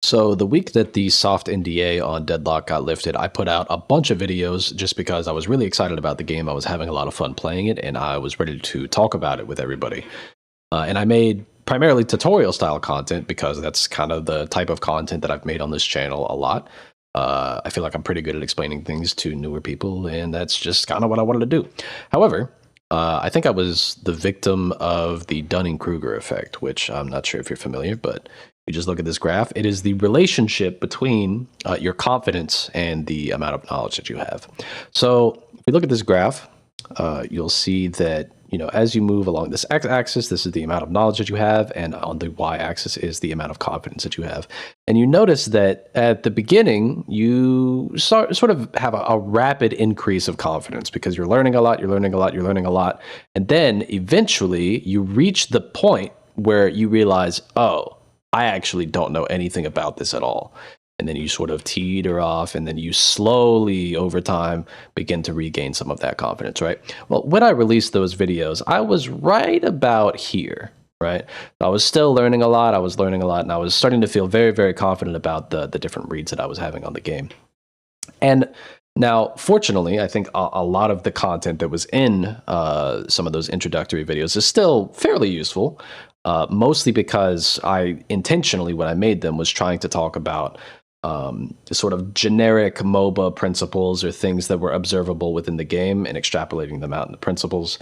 So the week that the soft NDA on Deadlock got lifted, I put out a bunch of videos just because I was really excited about the game. I was having a lot of fun playing it, and I was ready to talk about it with everybody. And I made primarily tutorial style content because that's kind of the type of content that I've made on this channel a lot. I feel like I'm pretty good at explaining things to newer people, and that's just kind of what I wanted to do. However, I think I was the victim of the Dunning-Kruger effect, which I'm not sure if you're familiar, but you just look at this graph. It is the relationship between your confidence and the amount of knowledge that you have. So if you look at this graph, you'll see that, as you move along this x-axis, this is the amount of knowledge that you have, and on the y-axis is the amount of confidence that you have. And you notice that at the beginning, you sort of have a rapid increase of confidence because you're learning a lot, you're learning a lot, you're learning a lot. And then eventually you reach the point where you realize, oh, I actually don't know anything about this at all. And then you sort of teeter off, and then you slowly, over time, begin to regain some of that confidence, right? Well, when I released those videos, I was right about here, right? I was still learning a lot, and I was starting to feel very, very confident about the different reads that I was having on the game. And now, fortunately, I think a lot of the content that was in some of those introductory videos is still fairly useful, mostly because I intentionally, when I made them, was trying to talk about sort of generic MOBA principles or things that were observable within the game and extrapolating them out into principles,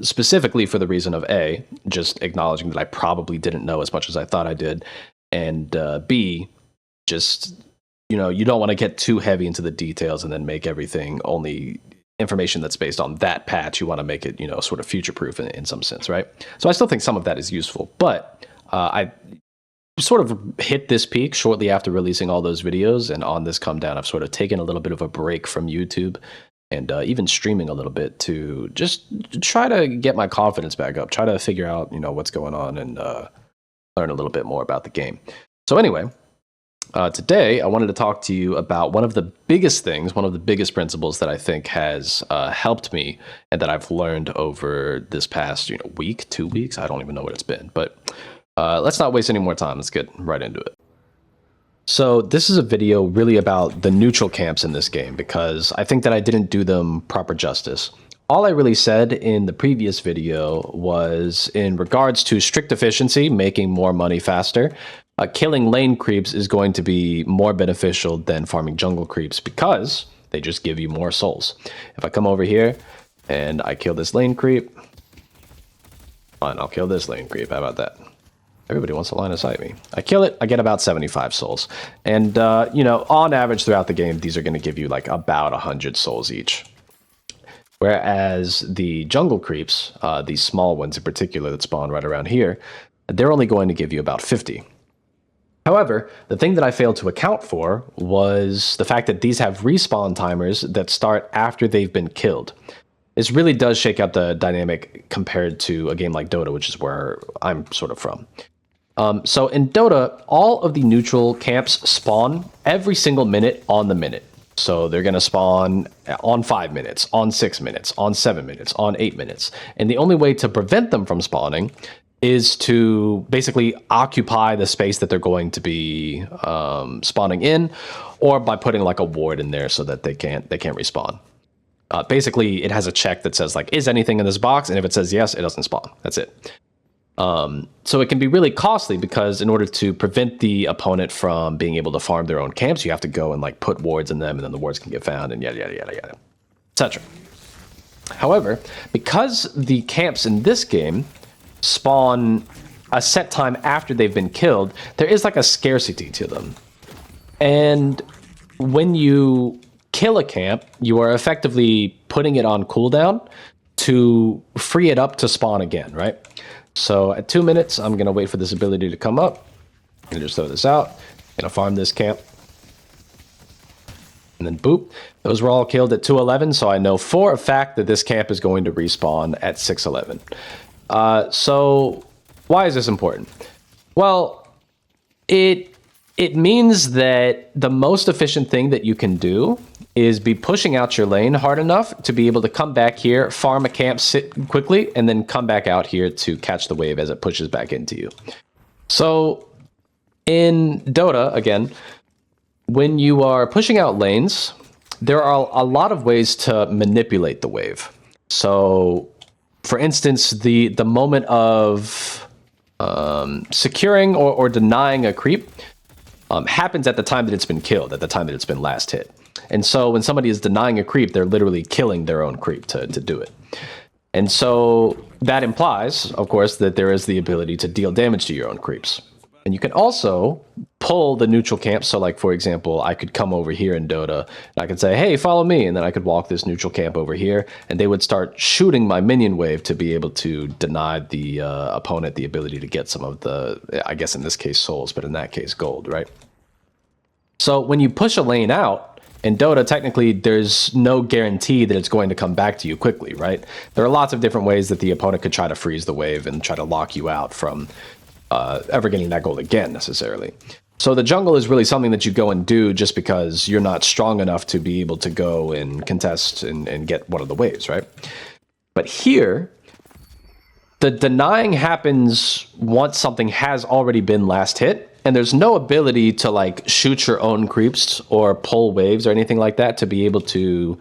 specifically for the reason of A, just acknowledging that I probably didn't know as much as I thought I did, and B, just, you don't want to get too heavy into the details and then make everything only information that's based on that patch. You want to make it, sort of future-proof in some sense, right? So I still think some of that is useful, but I sort of hit this peak shortly after releasing all those videos, and on this come down, I've sort of taken a little bit of a break from YouTube and even streaming a little bit to just try to get my confidence back up, try to figure out, what's going on and learn a little bit more about the game. So anyway, today, I wanted to talk to you about one of the biggest things, one of the biggest principles that I think has helped me and that I've learned over this past week, 2 weeks. I don't even know what it's been, but let's not waste any more time. Let's get right into it. So this is a video really about the neutral camps in this game because I think that I didn't do them proper justice. All I really said in the previous video was in regards to strict efficiency, making more money faster. Killing lane creeps is going to be more beneficial than farming jungle creeps because they just give you more souls. If I come over here and I kill this lane creep, fine, I'll kill this lane creep. How about that? Everybody wants to line of sight me. I kill it, I get about 75 souls. And, on average throughout the game, these are going to give you like about 100 souls each. Whereas the jungle creeps, these small ones in particular that spawn right around here, they're only going to give you about 50. However, the thing that I failed to account for was the fact that these have respawn timers that start after they've been killed. This really does shake out the dynamic compared to a game like Dota, which is where I'm sort of from. So in Dota, all of the neutral camps spawn every single minute on the minute. So they're going to spawn on 5 minutes, on 6 minutes, on 7 minutes, on 8 minutes. And the only way to prevent them from spawning is to basically occupy the space that they're going to be spawning in, or by putting like a ward in there so that they can't respawn. Basically, it has a check that says like, is anything in this box? And if it says yes, it doesn't spawn. That's it. So it can be really costly because in order to prevent the opponent from being able to farm their own camps, you have to go and like put wards in them, and then the wards can get found, and yada yada yada yada, etc. However, because the camps in this game spawn a set time after they've been killed, there is like a scarcity to them. And when you kill a camp, you are effectively putting it on cooldown to free it up to spawn again, right? So at 2 minutes, I'm going to wait for this ability to come up. I'm going to just throw this out. I'm going to farm this camp. And then boop. Those were all killed at 2:11, so I know for a fact that this camp is going to respawn at 6:11. So why is this important? Well, it means that the most efficient thing that you can do is be pushing out your lane hard enough to be able to come back here, farm a camp, sit quickly, and then come back out here to catch the wave as it pushes back into you. So In Dota, again, when you are pushing out lanes, there are a lot of ways to manipulate the wave. So, for instance, the moment of securing or denying a creep happens at the time that it's been killed, at the time that it's been last hit. And so when somebody is denying a creep, they're literally killing their own creep to do it. And so that implies, of course, that there is the ability to deal damage to your own creeps. And you can also pull the neutral camp. So like, for example, I could come over here in Dota and I could say, hey, follow me. And then I could walk this neutral camp over here and they would start shooting my minion wave to be able to deny the opponent the ability to get some of the, I guess in this case, souls, but in that case, gold, right? So when you push a lane out in Dota, technically there's no guarantee that it's going to come back to you quickly, right? There are lots of different ways that the opponent could try to freeze the wave and try to lock you out from ever getting that gold again, necessarily. So the jungle is really something that you go and do just because you're not strong enough to be able to go and contest and get one of the waves, right? But here, the denying happens once something has already been last hit, and there's no ability to like shoot your own creeps or pull waves or anything like that to be able to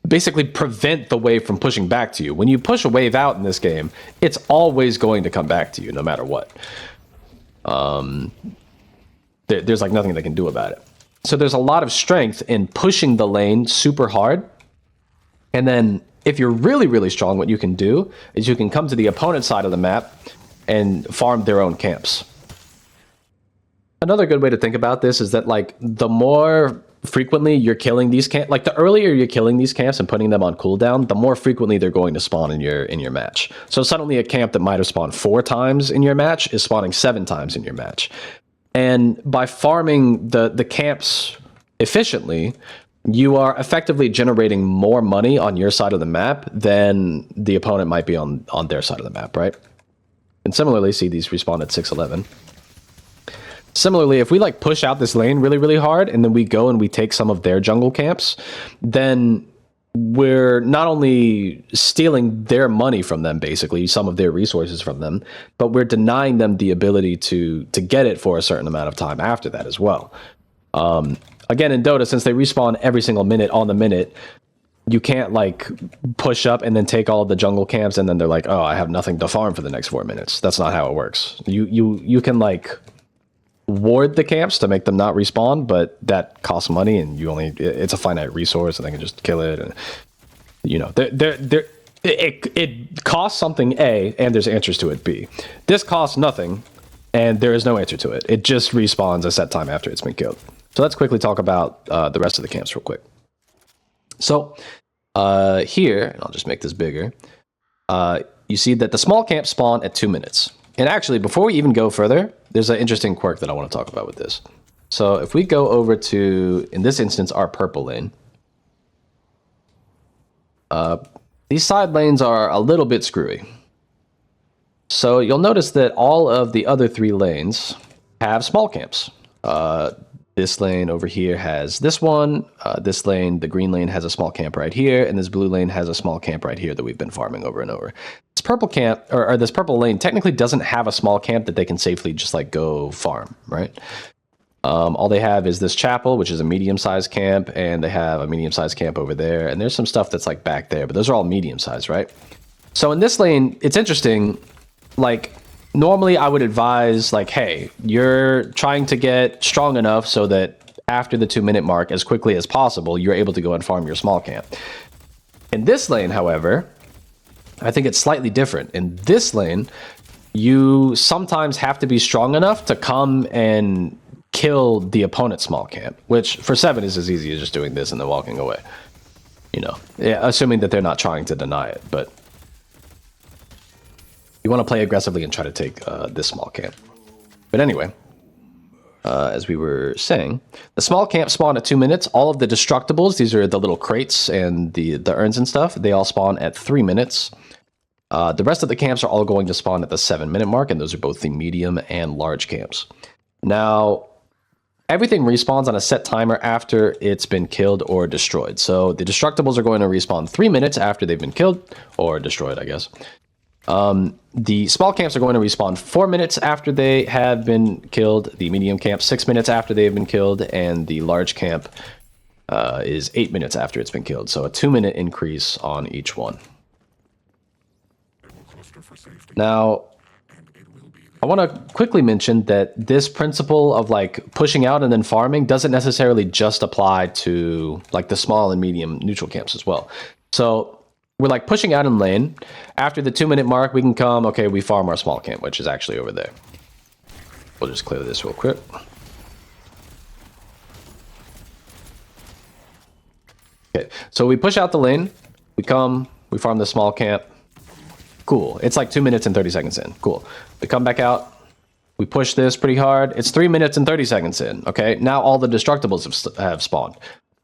basically prevent the wave from pushing back to you. When you push a wave out in this game, it's always going to come back to you no matter what. There's like nothing they can do about it. So there's a lot of strength in pushing the lane super hard. And then if you're really, really strong, what you can do is you can come to the opponent's side of the map and farm their own camps. Another good way to think about this is that like the more frequently you're killing these camps, like the earlier you're killing these camps and putting them on cooldown, the more frequently they're going to spawn in your match. So suddenly a camp that might have spawned 4 times in your match is spawning 7 times in your match. And by farming the camps efficiently, you are effectively generating more money on your side of the map than the opponent might be on their side of the map, right? And similarly, see these respawn at 611. Similarly, if we like push out this lane really, really hard and then we go and we take some of their jungle camps, then we're not only stealing their money from them, basically, some of their resources from them, but we're denying them the ability to get it for a certain amount of time after that as well. Again, in Dota, since they respawn every single minute on the minute, you can't like push up and then take all of the jungle camps and then they're like, oh, I have nothing to farm for the next 4 minutes. That's not how it works. You can like ward the camps to make them not respawn, but that costs money and it's a finite resource and they can just kill it. And you know, it costs something A and there's answers to it B. This costs nothing and there is no answer to it. It just respawns a set time after it's been killed. So let's quickly talk about the rest of the camps real quick. So here, and I'll just make this bigger, you see that the small camps spawn at 2 minutes. And actually, before we even go further, there's an interesting quirk that I want to talk about with this. So if we go over to, in this instance, our purple lane, these side lanes are a little bit screwy. So you'll notice that all of the other 3 lanes have small camps. This lane over here has this one. This lane, the green lane, has a small camp right here, and this blue lane has a small camp right here that we've been farming over and over. This purple camp, or this purple lane, technically doesn't have a small camp that they can safely just like go farm, right? All they have is this chapel, which is a medium-sized camp, and they have a medium-sized camp over there, and there's some stuff that's like back there, but those are all medium-sized, right? So in this lane, it's interesting, like, normally I would advise like, hey, you're trying to get strong enough so that after the 2 minute mark, as quickly as possible, you're able to go and farm your small camp. In this lane, however, I think it's slightly different. In this lane, you sometimes have to be strong enough to come and kill the opponent's small camp, which for 7 is as easy as just doing this and then walking away. You know, yeah, assuming that they're not trying to deny it, but you want to play aggressively and try to take this small camp. But anyway, as we were saying, the small camp spawn at 2 minutes. All of the destructibles, these are the little crates and the urns and stuff, they all spawn at 3 minutes. The rest of the camps are all going to spawn at the 7 minute mark, and those are both the medium and large camps. Now, everything respawns on a set timer after it's been killed or destroyed. So the destructibles are going to respawn 3 minutes after they've been killed or destroyed, I guess. The small camps are going to respawn 4 minutes after they have been killed, the medium camp 6 minutes after they have been killed, and the large camp is 8 minutes after it's been killed. So a 2-minute increase on each one. Now, I want to quickly mention that this principle of like pushing out and then farming doesn't necessarily just apply to like the small and medium neutral camps as well. So we're like pushing out in lane. After the 2-minute mark, we can come, okay, we farm our small camp, which is actually over there. We'll just clear this real quick. Okay, so we push out the lane, we come, we farm the small camp. Cool. It's like 2 minutes and 30 seconds in. Cool. We come back out. We push this pretty hard. It's 3 minutes and 30 seconds in. Okay. Now all the destructibles have spawned.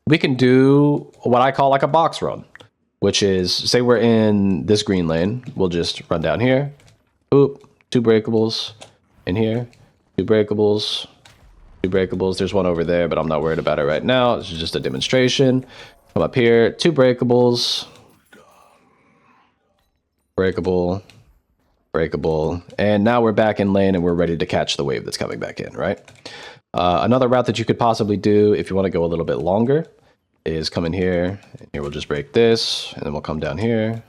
We can do what I call like a box run, which is say we're in this green lane. We'll just run down here. Oop. 2 breakables in here. 2 breakables. 2 breakables. There's one over there, but I'm not worried about it right now. This is just a demonstration. Come up here. 2 breakables. Breakable, breakable, and now we're back in lane and we're ready to catch the wave that's coming back in, right? Another route that you could possibly do if you want to go a little bit longer is come in here, and here we'll just break this, and then we'll come down here.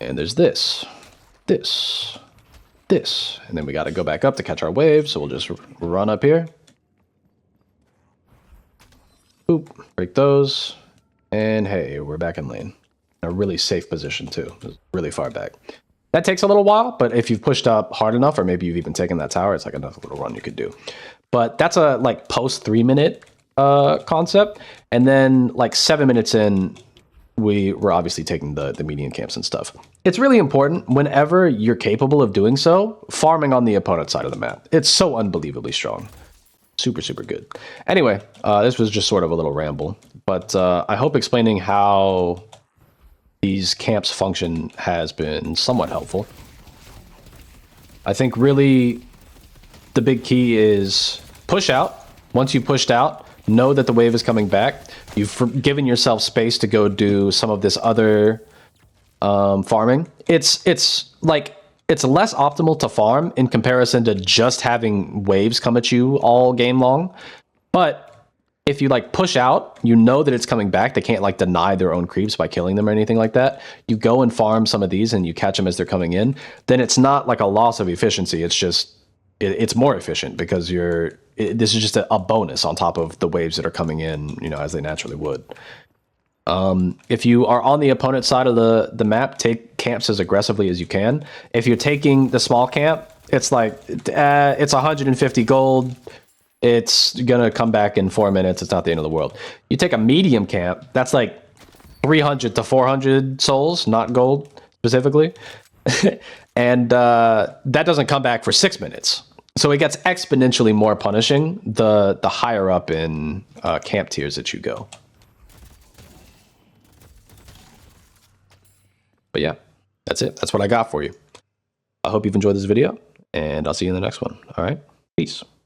And there's this, this, and then we got to go back up to catch our wave, so we'll just run up here. Boop, break those. And hey, we're back in lane. A really safe position too, really far back. That takes a little while, but if you've pushed up hard enough, or maybe you've even taken that tower, it's like another little run you could do. But that's a like post 3-minute concept. And then like 7 minutes in, we were obviously taking the median camps and stuff. It's really important whenever you're capable of doing so, farming on the opponent's side of the map. It's so unbelievably strong. Super, super good. Anyway, this was just sort of a little ramble, but I hope explaining how these camps function has been somewhat helpful. I think really the big key is push out. Once you pushed out, know that the wave is coming back. You've given yourself space to go do some of this other farming. It's like it's less optimal to farm in comparison to just having waves come at you all game long. But if you like push out, you know that it's coming back. They can't like deny their own creeps by killing them or anything like that. You go and farm some of these and you catch them as they're coming in. Then it's not like a loss of efficiency. It's just, it's more efficient because this is just a bonus on top of the waves that are coming in, you know, as they naturally would. If you are on the opponent side of the map, take camps as aggressively as you can. If you're taking the small camp, it's like, it's 150 gold. It's going to come back in 4 minutes. It's not the end of the world. You take a medium camp, that's like 300 to 400 souls, not gold specifically. And that doesn't come back for 6 minutes. So it gets exponentially more punishing the higher up in camp tiers that you go. But yeah, that's it. That's what I got for you. I hope you've enjoyed this video, and I'll see you in the next one. All right, peace.